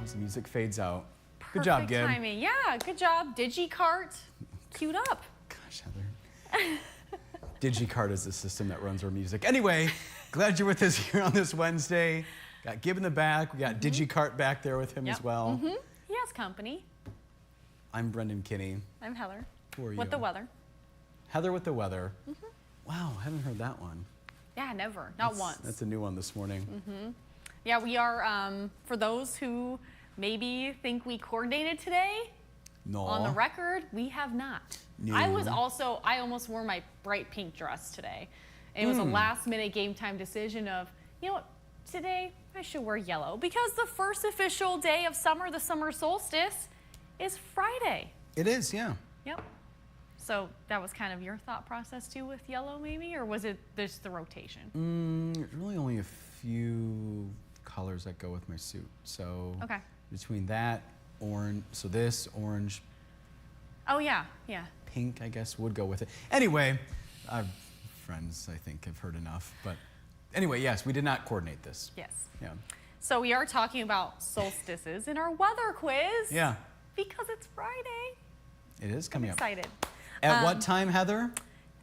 as the music fades out. Perfect Good job, Gib. timing. Yeah, good job. DigiCart, queued up. Gosh, Heather. DigiCart is the system that runs our music. Anyway, glad you're with us here on this Wednesday. Got Gib in the back. We got DigiCart back there with him as well. He has company. I'm Brendan Kinney. I'm Heather. Who are you? With the weather. Heather with the weather. Wow, haven't heard that one. Yeah, never. Not once. That's a new one this morning. Yeah, we are, for those who maybe think we coordinated today, No. on the record, we have not. No. I almost wore my bright pink dress today. It was a last minute game time decision of, you know what, today I should wear yellow because the first official day of summer, the summer solstice, is Friday. It is, yeah. Yep. So that was kind of your thought process too with yellow maybe, or was it just the rotation? There's really only a few colors that go with my suit. So Okay. between that, orange, so this, orange, Oh yeah, yeah. pink, I guess, would go with it. Anyway, our friends, I think, have heard enough. But anyway, yes, we did not coordinate this. Yes. Yeah. So we are talking about solstices in our weather quiz. Yeah, Because it's Friday. it is coming I'm up. excited. At what time, Heather?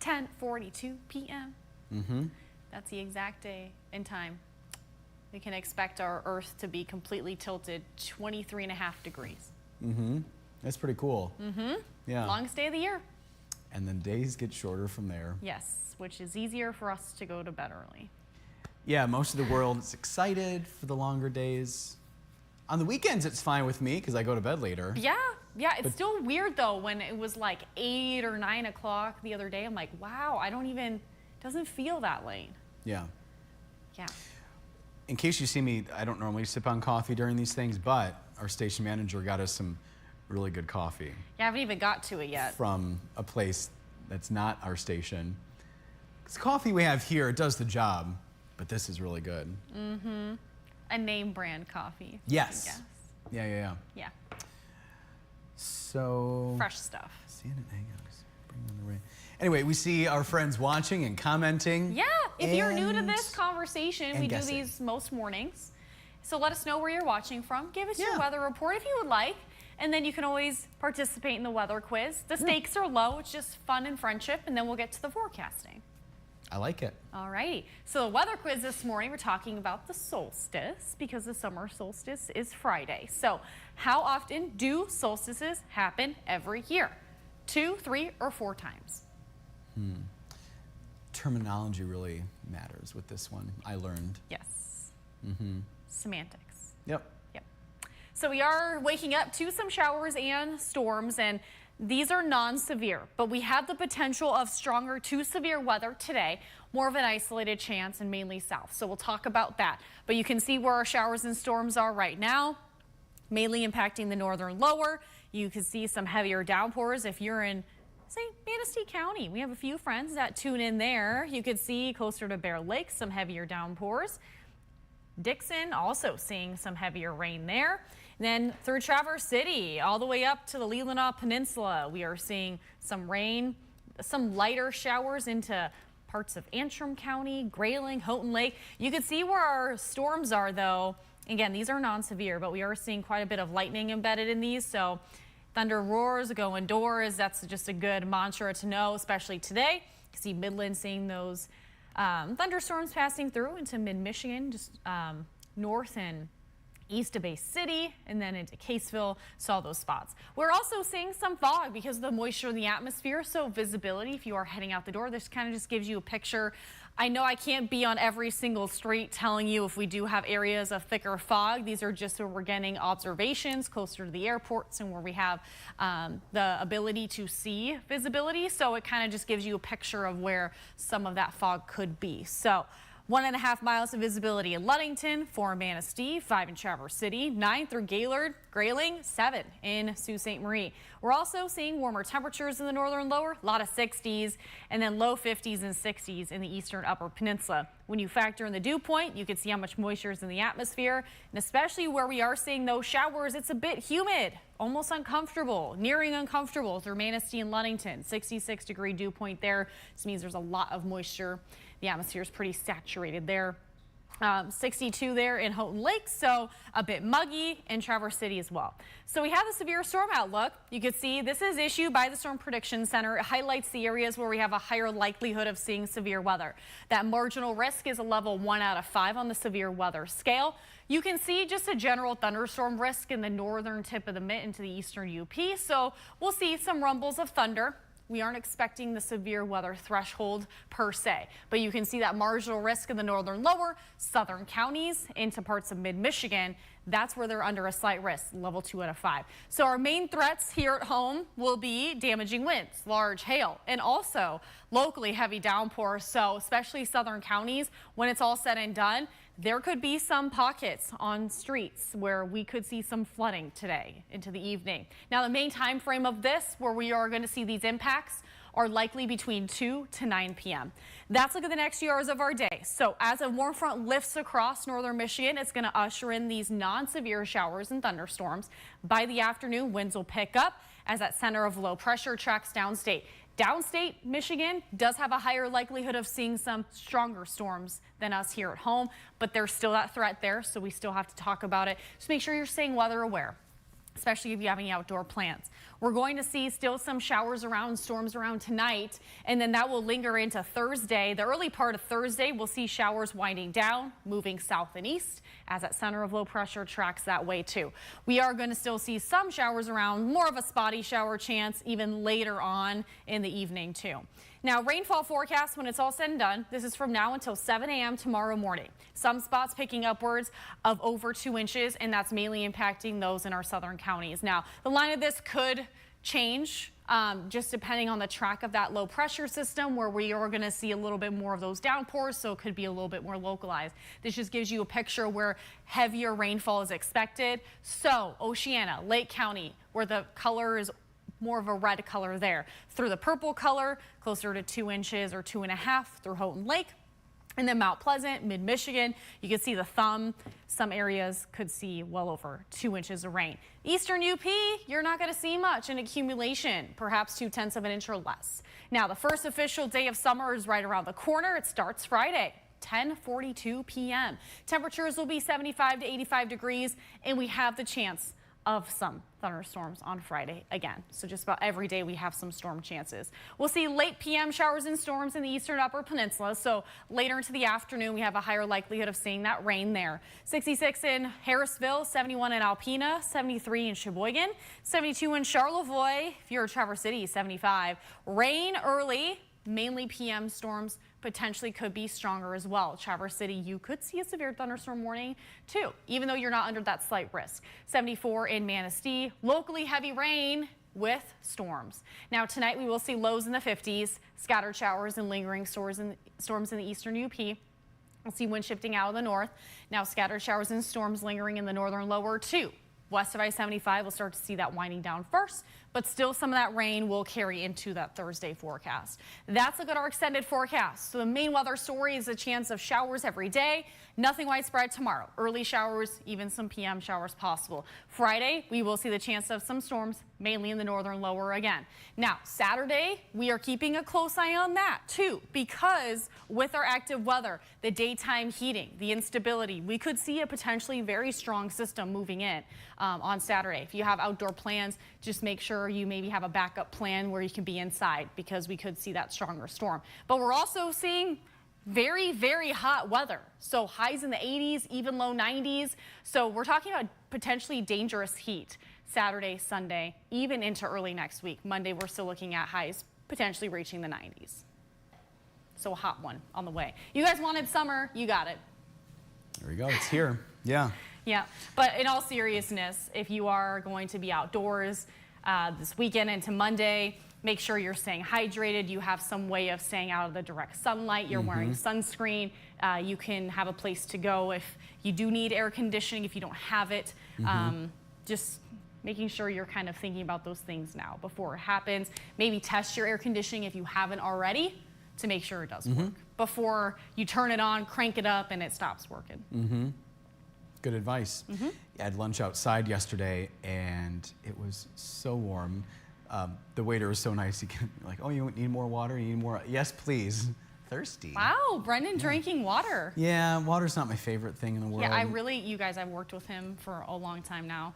10:42 p.m. Mm-hmm. That's the exact day and time. We can expect our Earth to be completely tilted 23.5 degrees. Mm-hmm. That's pretty cool. Mm-hmm. Yeah. Longest day of the year. And then days get shorter from there. Yes, which is easier for us to go to bed early. Yeah, most of the world is excited for the longer days. On the weekends, it's fine with me because I go to bed later. Yeah, it's still weird though when it was like 8 or 9 o'clock the other day. I'm like, wow, doesn't feel that late. Yeah. Yeah. In case you see me, I don't normally sip on coffee during these things, but our station manager got us some really good coffee. Yeah, I haven't even got to it yet. From a place that's not our station. Because the coffee we have here, it does the job, but this is really good. Mm-hmm. A name brand coffee. Yes. I guess. Yeah. Yeah. So. Fresh stuff. Hang on, bring on the rain. Anyway, we see our friends watching and commenting. Yeah, if you're new to this conversation, we guessing. do these most mornings. So let us know where you're watching from. Give us your Yeah. weather report if you would like. And then you can always participate in the weather quiz. The stakes are low. It's just fun and friendship. And then we'll get to the forecasting. I like it. All righty. So the weather quiz this morning, we're talking about the solstice because the summer solstice is Friday. So how often do solstices happen every year? 2, 3, or 4 times? Terminology really matters with this one, I learned. Yes. Mm-hmm. Semantics. Yep. So we are waking up to some showers and storms, and these are non-severe, but we have the potential of stronger to severe weather today, more of an isolated chance and mainly south. So we'll talk about that. But you can see where our showers and storms are right now, mainly impacting the northern lower. You can see some heavier downpours if you're in, say, Manistee County. We have a few friends that tune in there. You could see closer to Bear Lake some heavier downpours. Dixon also seeing some heavier rain there. And then through Traverse City, all the way up to the Leelanau Peninsula, we are seeing some rain, some lighter showers into parts of Antrim County, Grayling, Houghton Lake. You can see where our storms are, though. Again, these are non-severe, but we are seeing quite a bit of lightning embedded in these. So thunder roars, go indoors. That's just a good mantra to know, especially today. You see Midland seeing those thunderstorms passing through into mid-Michigan, just north and east of Bay City, and then into Caseville, saw those spots. We're also seeing some fog because of the moisture in the atmosphere, so visibility, if you are heading out the door, this kind of just gives you a picture. I know I can't be on every single street telling you if we do have areas of thicker fog. These are just where we're getting observations closer to the airports and where we have the ability to see visibility, so it kind of just gives you a picture of where some of that fog could be. So 1.5 miles of visibility in Ludington, 4 in Manistee, 5 in Traverse City, 9 through Gaylord, Grayling, 7 in Sault Ste. Marie. We're also seeing warmer temperatures in the northern lower, a lot of 60s, and then low 50s and 60s in the eastern upper peninsula. When you factor in the dew point, you can see how much moisture is in the atmosphere, and especially where we are seeing those showers, it's a bit humid, almost uncomfortable, nearing uncomfortable through Manistee and Ludington. 66-degree dew point there. This means there's a lot of moisture. The atmosphere is pretty saturated there. 62 there in Houghton Lake, so a bit muggy in Traverse City as well. So we have a severe storm outlook. You can see this is issued by the Storm Prediction Center. It highlights the areas where we have a higher likelihood of seeing severe weather. That marginal risk is a level 1 out of 5 on the severe weather scale. You can see just a general thunderstorm risk in the northern tip of the Mitt into the eastern UP. So we'll see some rumbles of thunder. We aren't expecting the severe weather threshold per se, but you can see that marginal risk in the northern lower southern counties into parts of mid-Michigan. That's where they're under a slight risk, level 2 out of 5. So our main threats here at home will be damaging winds, large hail, and also locally heavy downpours. So especially southern counties, when it's all said and done, there could be some pockets on streets where we could see some flooding today into the evening. Now, the main time frame of this, where we are going to see these impacts, are likely between 2 to 9 p.m. That's look at the next few hours of our day. So as a warm front lifts across northern Michigan, it's going to usher in these non-severe showers and thunderstorms. By the afternoon, winds will pick up as that center of low pressure tracks downstate. Downstate Michigan does have a higher likelihood of seeing some stronger storms than us here at home, but there's still that threat there, so we still have to talk about it. Just make sure you're staying weather aware, especially if you have any outdoor plans. We're going to see still some showers around, storms around tonight, and then that will linger into Thursday. The early part of Thursday, we'll see showers winding down, moving south and east as that center of low pressure tracks that way too. We are going to still see some showers around, more of a spotty shower chance even later on in the evening too. Now, rainfall forecast when it's all said and done, this is from now until 7 a.m. tomorrow morning. Some spots picking upwards of over 2 inches, and that's mainly impacting those in our southern counties. Now, the line of this could change just depending on the track of that low pressure system, where we are going to see a little bit more of those downpours, so it could be a little bit more localized. This just gives you a picture where heavier rainfall is expected. So Oceana, Lake County, where the color is more of a red color there. Through the purple color, closer to 2 inches or 2.5 through Houghton Lake. And then Mount Pleasant, mid-Michigan, you can see the thumb. Some areas could see well over 2 inches of rain. Eastern UP, you're not going to see much in accumulation, perhaps 0.2 of an inch or less. Now, the first official day of summer is right around the corner. It starts Friday. 10:42 p.m. Temperatures will be 75 to 85 degrees, and we have the chance of some thunderstorms on Friday again. So just about every day we have some storm chances. We'll see late PM showers and storms in the eastern upper peninsula. So later into the afternoon, we have a higher likelihood of seeing that rain there. 66 in Harrisville, 71 in Alpena, 73 in Sheboygan, 72 in Charlevoix. If you're in Traverse City, 75. Rain early, mainly PM storms. Potentially could be stronger as well. Traverse City, you could see a severe thunderstorm warning too, even though you're not under that slight risk. 74 in Manistee, locally heavy rain with storms. Now tonight we will see lows in the 50s, scattered showers and lingering storms in the eastern UP. We'll see wind shifting out of the north. Now scattered showers and storms lingering in the northern lower too. West of I-75, we'll start to see that winding down first, but still some of that rain will carry into that Thursday forecast. That's a look at our extended forecast. So the main weather story is a chance of showers every day. Nothing widespread tomorrow. Early showers, even some PM showers possible. Friday, we will see the chance of some storms, mainly in the northern lower again. Now, Saturday, we are keeping a close eye on that too, because with our active weather, the daytime heating, the instability, we could see a potentially very strong system moving in on Saturday. If you have outdoor plans, just make sure you maybe have a backup plan where you can be inside, because we could see that stronger storm. But we're also seeing very, very hot weather. So highs in the 80s, even low 90s. So we're talking about potentially dangerous heat Saturday, Sunday, even into early next week. Monday, we're still looking at highs potentially reaching the 90s. So a hot one on the way. You guys wanted summer, you got it. There we go, it's here. Yeah. Yeah, but in all seriousness, if you are going to be outdoors this weekend into Monday, make sure you're staying hydrated. You have some way of staying out of the direct sunlight. You're wearing sunscreen. You can have a place to go if you do need air conditioning, if you don't have it. Just making sure you're kind of thinking about those things now before it happens. Maybe test your air conditioning if you haven't already to make sure it does work before you turn it on, crank it up, and it stops working. Good advice. I had lunch outside yesterday, and it was so warm. The waiter was so nice. He came like, "Oh, you need more water? You need more?" "Yes, please." Thirsty. Wow, Brendan drinking water. Yeah, water's not my favorite thing in the world. Yeah, you guys, I've worked with him for a long time now.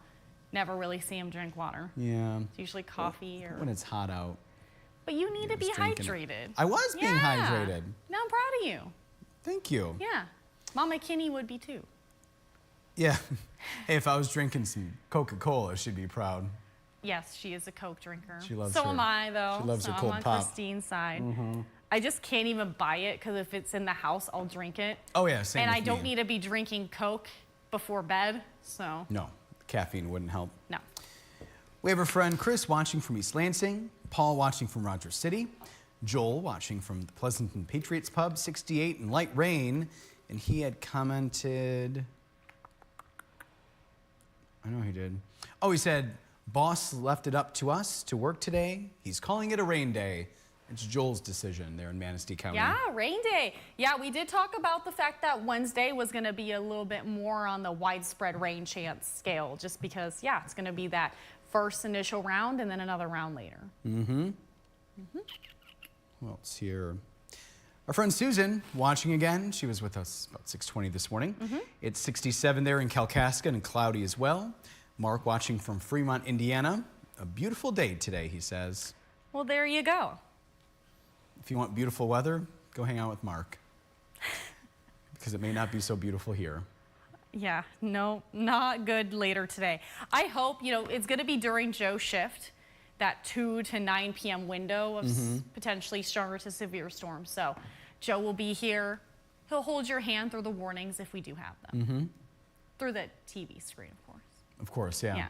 Never really see him drink water. Yeah. It's usually coffee or... When it's hot out. But you need to be hydrated. I was being hydrated. No, I'm proud of you. Thank you. Yeah. Mama Kinney would be too. Yeah. Hey, if I was drinking some Coca-Cola, she'd be proud. Yes, she is a Coke drinker. She loves so her. am I, though. She loves so her cold I'm on pop. Christine's side. I just can't even buy it because if it's in the house, I'll drink it. Oh, yeah, same And with I don't me. need to be drinking Coke before bed, so. No, caffeine wouldn't help. No. We have our friend Chris watching from East Lansing, Paul watching from Rogers City, Joel watching from the Pleasanton Patriots Pub, 68 and light rain, and he had commented, I know he did. Oh, he said, boss left it up to us to work today. He's calling it a rain day. It's Joel's decision there in Manistee County. Yeah, rain day. Yeah, we did talk about the fact that Wednesday was going to be a little bit more on the widespread rain chance scale, just because, yeah, it's going to be that first initial round and then another round later. Who else here? Our friend Susan watching again. She was with us about 6:20 this morning. It's 67 there in Kalkaska and cloudy as well. Mark watching from Fremont, Indiana. A beautiful day today, he says. Well, there you go. If you want beautiful weather, go hang out with Mark. Because it may not be so beautiful here. Yeah, no, not good later today. I hope, it's going to be during Joe's shift, that 2 to 9 p.m. window of potentially stronger to severe storms. So Joe will be here. He'll hold your hand through the warnings if we do have them. Through the TV screen, of course. Of course, yeah. Yeah.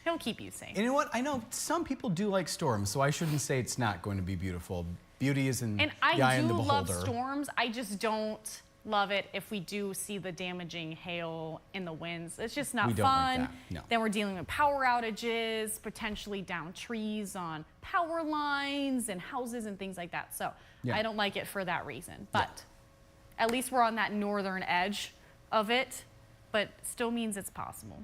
He'll keep you safe. And you know what? I know some people do like storms, so I shouldn't say it's not going to be beautiful. Beauty is in the eye of the beholder. I do love storms. I just don't love it if we do see the damaging hail in the winds. It's just not We don't like fun. that, no. Then we're dealing with power outages, potentially down trees on power lines and houses and things like that. So Yeah. I don't like it for that reason. But at least we're on that northern edge of it, but still means it's possible.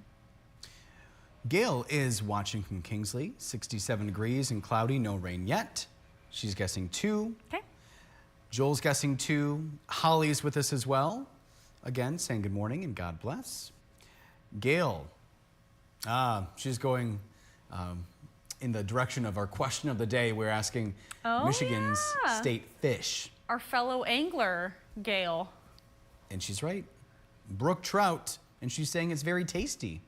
Gail is watching from Kingsley, 67 degrees and cloudy, no rain yet. She's guessing 2. Okay. Joel's guessing 2. Holly's with us as well. Again, saying good morning and God bless. Gail, she's going in the direction of our question of the day. We're asking Michigan's state fish. Our fellow angler, Gail. And she's right. Brook trout. And she's saying it's very tasty.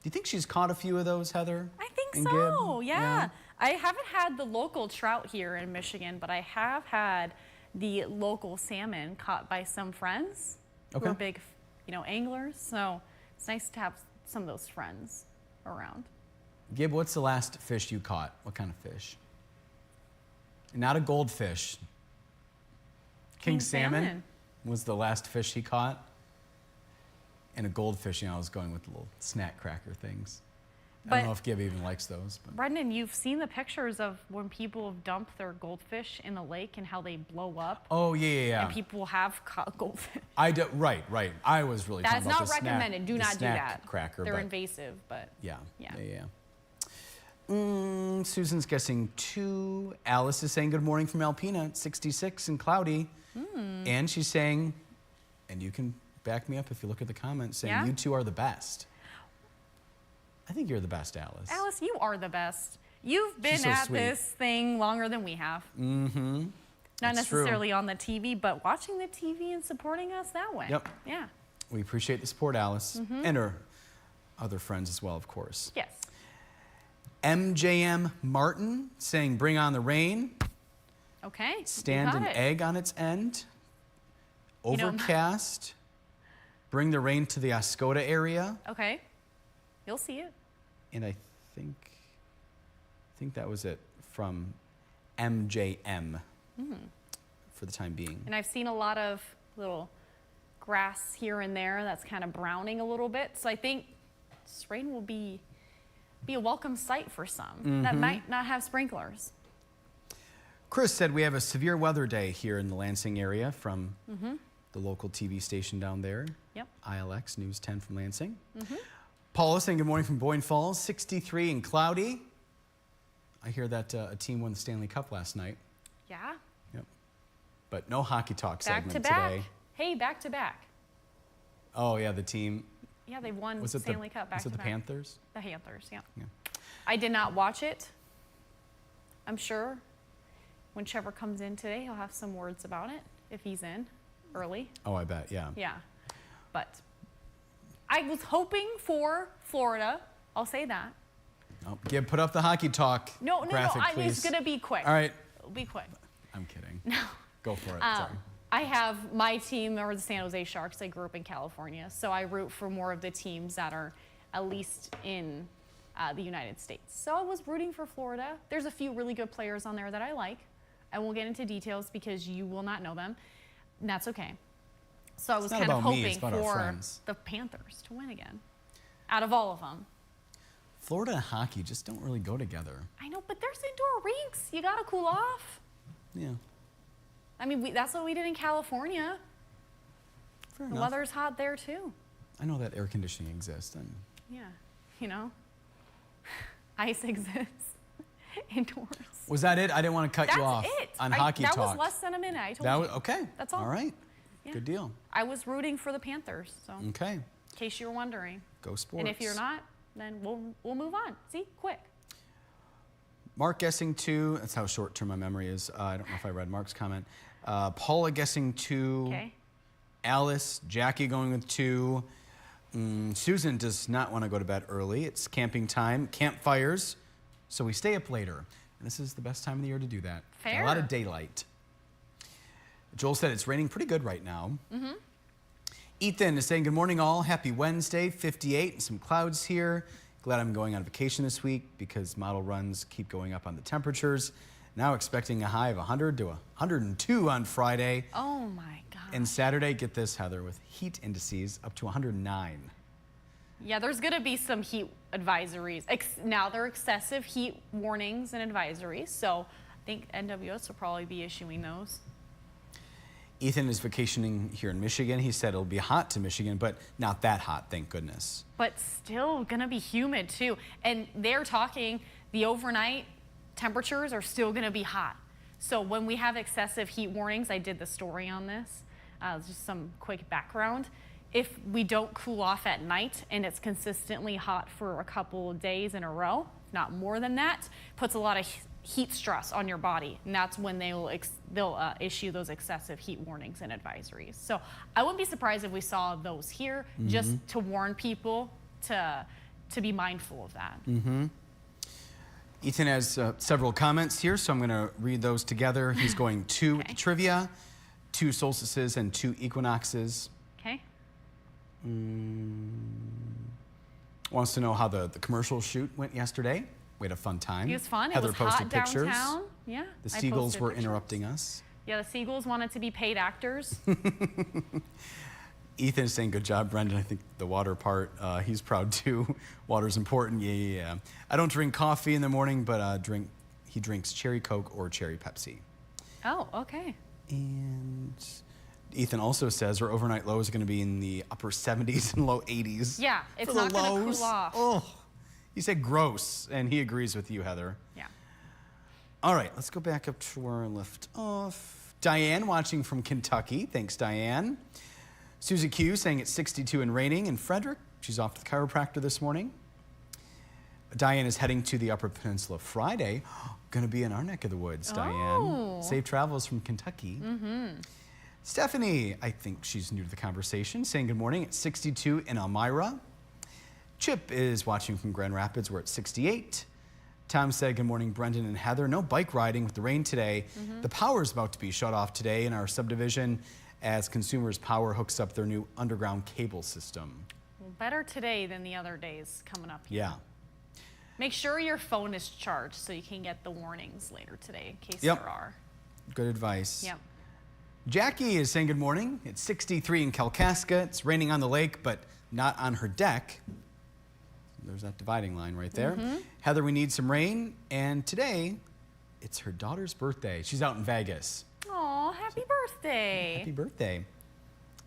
Do you think she's caught a few of those, Heather? I think and so, Gib? yeah. I haven't had the local trout here in Michigan, but I have had the local salmon caught by some friends who are big, anglers. So it's nice to have some of those friends around. Gib, what's the last fish you caught? What kind of fish? Not a goldfish. King salmon was the last fish he caught. And a goldfish, I was going with the little snack cracker things. I don't know if Gib even likes those. But. Brendan, you've seen the pictures of when people have dumped their goldfish in the lake and how they blow up. Oh, yeah. And people have caught goldfish. Right. I was really talking about the That's not recommended. Do not do that. Cracker, They're invasive, but yeah. Susan's guessing 2. Alice is saying good morning from Alpena, 66 and cloudy. And she's saying, and you can back me up if you look at the comments, saying you 2 are the best. I think you're the best, Alice. Alice, you are the best. You've been at this thing longer than we have. Not necessarily on the TV, but watching the TV and supporting us that way. Yep. Yeah. We appreciate the support, Alice, and her other friends as well, of course. Yes. MJM Martin saying bring on the rain. Okay. Stand an egg on its end. Overcast. Bring the rain to the Oscoda area. Okay. You'll see it. And I think that was it from MJM for the time being. And I've seen a lot of little grass here and there that's kind of browning a little bit. So I think this rain will be a welcome sight for some that might not have sprinklers. Chris said we have a severe weather day here in the Lansing area from the local TV station down there. Yep. ILX News 10 from Lansing. Paula saying good morning from Boyne Falls, 63 and cloudy. I hear that a team won the Stanley Cup last night. Yeah. Yep. But no hockey talk Back segment to back. today. Hey, back to back. Oh, yeah, the team. Yeah, they won Was it Stanley Cup back to back. Was it the Panthers? The Panthers, yeah. Yeah. I did not watch it. I'm sure when Trevor comes in today, he'll have some words about it if he's in early. Oh, I bet, yeah. Yeah. But I was hoping for Florida. I'll say that. Oh, put up the hockey talk No, graphic, I mean, it's please. going to be quick. All right. It'll be quick. I'm kidding. No. Go for it. Sorry. I have my team, or the San Jose Sharks. I grew up in California, so I root for more of the teams that are at least in the United States. So I was rooting for Florida. There's a few really good players on there that I like. I won't get into details because you will not know them, and that's okay. So I was kind of hoping for the Panthers to win again, out of all of them. Florida and hockey just don't really go together. I know, but there's indoor rinks. You got to cool off. Yeah. I mean, that's what we did in California. Fair The enough. weather's hot there, too. I know that air conditioning exists. Yeah, you know, ice exists indoors. Was that it? I didn't want to cut you off on hockey that talk. That was less than a minute. I told that you. was, okay. That's all. All right. Yeah. Good deal. I was rooting for the Panthers, so Okay. in case you were wondering. Go Sports. And if you're not, then we'll move on. See, quick. Mark guessing 2. That's how short-term my memory is. I don't know if I read Mark's comment. Paula guessing 2. Okay. Alice, Jackie going with 2. Susan does not want to go to bed early. It's camping time, campfires, so we stay up later. And this is the best time of the year to do that. Fair. A lot of daylight. Joel said it's raining pretty good right now. Mm-hmm. Ethan is saying, good morning all. Happy Wednesday, 58 and some clouds here. Glad I'm going on vacation this week because model runs keep going up on the temperatures. Now expecting a high of 100 to 102 on Friday. Oh my God. And Saturday, get this, Heather, with heat indices up to 109. Yeah, there's going to be some heat advisories. Now they're excessive heat warnings and advisories, so I think NWS will probably be issuing those. Ethan is vacationing here in Michigan. He said it'll be hot to Michigan, but not that hot, thank goodness. But still going to be humid too. And they're talking the overnight temperatures are still going to be hot. So when we have excessive heat warnings, I did the story on this, just some quick background. If we don't cool off at night and it's consistently hot for a couple of days in a row, not more than that, puts a lot of heat stress on your body, and that's when they'll issue those excessive heat warnings and advisories. So I wouldn't be surprised if we saw those here, just to warn people to be mindful of that. Mm-hmm. Ethan has several comments here, so I'm going to read those together. He's going 2 with the trivia, 2 solstices, and 2 equinoxes. Okay. Wants to know how the commercial shoot went yesterday. We had a fun time. It was fun. Heather it was posted hot pictures. downtown. Yeah. The I Seagulls posted were pictures. interrupting us. Yeah, the Seagulls wanted to be paid actors. Ethan is saying, good job, Brendan. I think the water part, he's proud too. Water's important. Yeah. I don't drink coffee in the morning, but he drinks cherry Coke or cherry Pepsi. Oh, okay. And Ethan also says our overnight low is going to be in the upper 70s and low 80s. Yeah, it's for the not going to lows. cool off. Oh, he said gross, and he agrees with you, Heather. Yeah. All right, let's go back up to where I left off. Diane watching from Kentucky. Thanks, Diane. Susie Q saying it's 62 and raining. And Frederick, she's off to the chiropractor this morning. Diane is heading to the Upper Peninsula Friday. Going to be in our neck of the woods, Diane. Safe travels from Kentucky. Stephanie, I think she's new to the conversation, saying good morning. It's 62 in Elmira. Chip is watching from Grand Rapids. We're at 68. Tom said, good morning, Brendan and Heather. No bike riding with the rain today. The power is about to be shut off today in our subdivision as Consumers Power hooks up their new underground cable system. Well, better today than the other days coming up here. Yeah. Make sure your phone is charged so you can get the warnings later today in case Yep. there are. Good advice. Yep. Jackie is saying good morning. It's 63 in Kalkaska. It's raining on the lake, but not on her deck. There's that dividing line right there. Heather, we need some rain. And today, it's her daughter's birthday. She's out in Vegas. Aw, happy birthday. Happy birthday.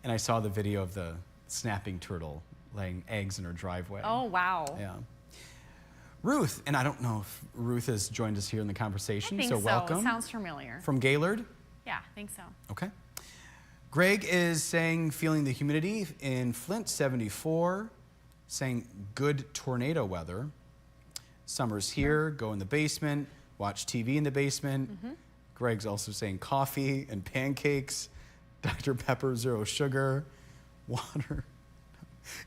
And I saw the video of the snapping turtle laying eggs in her driveway. Oh, wow. Yeah. Ruth, and I don't know if Ruth has joined us here in the conversation, I think so welcome. Sounds familiar. From Gaylord. Yeah, I think so. Okay. Greg is saying feeling the humidity in Flint, 74. Saying good tornado weather. Summer's here, go in the basement, watch TV in the basement. Greg's also saying coffee and pancakes, Dr. Pepper, 0 sugar, water.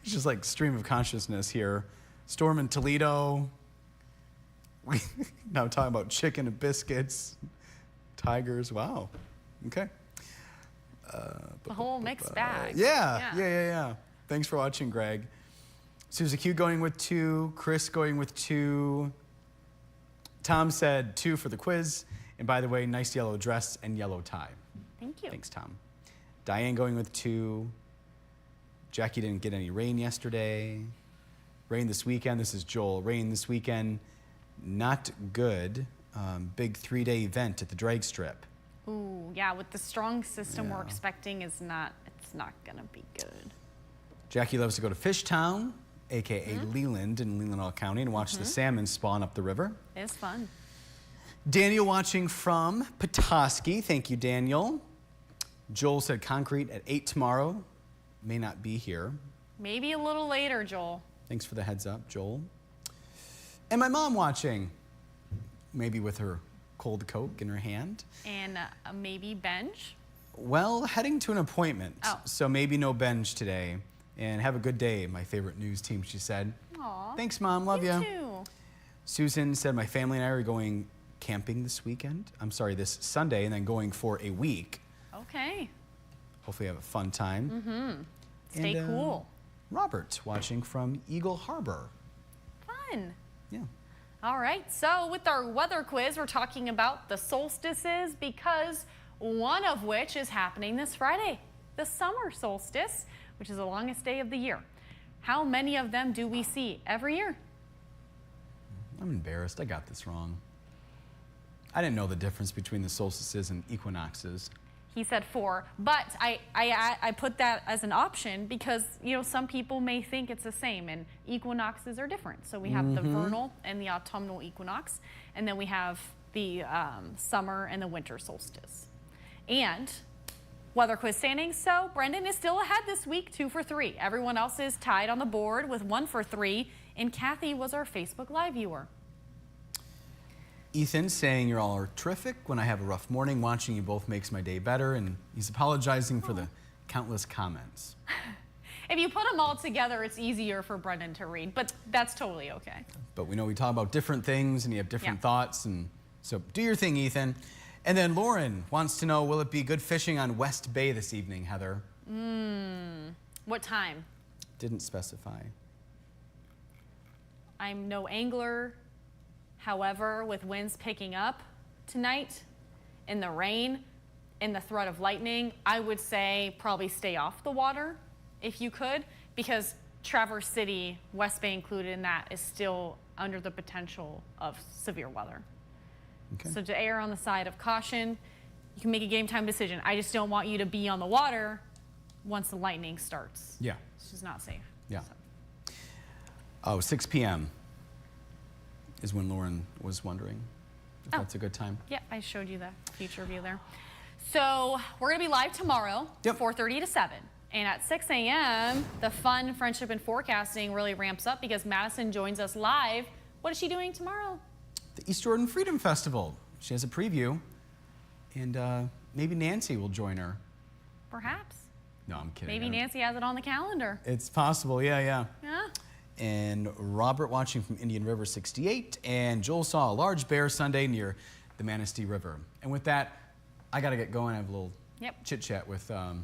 It's just like stream of consciousness here. Storm in Toledo. We now talking about chicken and biscuits, tigers. Wow. Okay. The whole mixed bag. Yeah. Thanks for watching, Greg. Susie Q going with 2. Chris going with 2. Tom said 2 for the quiz. And by the way, nice yellow dress and yellow tie. Thank you. Thanks, Tom. Diane going with 2. Jackie didn't get any rain yesterday. Rain this weekend. This is Joel. Rain this weekend. Not good. Big 3-day event at the drag strip. Ooh, yeah, with the strong system we're expecting it's not gonna be good. Jackie loves to go to Fishtown, aka Leland in Leelanau County, and watch the salmon spawn up the river. It's fun. Daniel watching from Petoskey. Thank you, Daniel. Joel said concrete at 8 tomorrow. May not be here. Maybe a little later, Joel. Thanks for the heads up, Joel. And my mom watching, maybe with her cold Coke in her hand. And maybe Benj. Well, heading to an appointment, Oh. so maybe no Benj today. And have a good day, my favorite news team, she said. Aw. Thanks, Mom. Love You you. too. Susan said my family and I are going camping this weekend. I'm sorry, this Sunday, and then going for a week. Okay. Hopefully have a fun time. Stay And, cool. Robert watching from Eagle Harbor. Fun. Yeah. All right, so with our weather quiz, we're talking about the solstices because one of which is happening this Friday, the summer solstice, which is the longest day of the year. How many of them do we see every year? I'm embarrassed. I got this wrong. I didn't know the difference between the solstices and equinoxes. He said 4, but I put that as an option because, you know, some people may think it's the same and equinoxes are different. So we have the vernal and the autumnal equinox, and then we have the summer and the winter solstice. And weather quiz standings, so Brendan is still ahead this week, 2 for 3. Everyone else is tied on the board with 1 for 3, and Kathy was our Facebook Live viewer. Ethan saying you're all are terrific. When I have a rough morning, watching you both makes my day better, and he's apologizing for the countless comments. If you put them all together, it's easier for Brendan to read, but that's totally okay. But we know we talk about different things and you have different Yeah. thoughts, and so do your thing, Ethan. And then Lauren wants to know, will it be good fishing on West Bay this evening, Heather? What time? Didn't specify. I'm no angler. However, with winds picking up tonight, in the rain, in the threat of lightning, I would say probably stay off the water if you could, because Traverse City, West Bay included in that, is still under the potential of severe weather. Okay. So to err on the side of caution, you can make a game time decision. I just don't want you to be on the water once the lightning starts. Yeah. It's just not safe. Yeah. So. Oh, 6 p.m. is when Lauren was wondering if Oh. that's a good time. Yeah, I showed you the future view there. So we're going to be live tomorrow, Yep. 4:30 to 7. And at 6 a.m., the fun friendship and forecasting really ramps up because Madison joins us live. What is she doing tomorrow? The East Jordan Freedom Festival. She has a preview, and maybe Nancy will join her. Perhaps. No, I'm kidding. Maybe I don't- Nancy has it on the calendar. It's possible, yeah. Yeah. And Robert watching from Indian River 68, and Joel saw a large bear Sunday near the Manistee River. And with that, I got to get going. I have a little Yep. chit-chat with, anyway,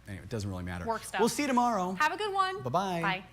it doesn't really matter. Work stuff. We'll see you tomorrow. Have a good one. Bye-bye. Bye.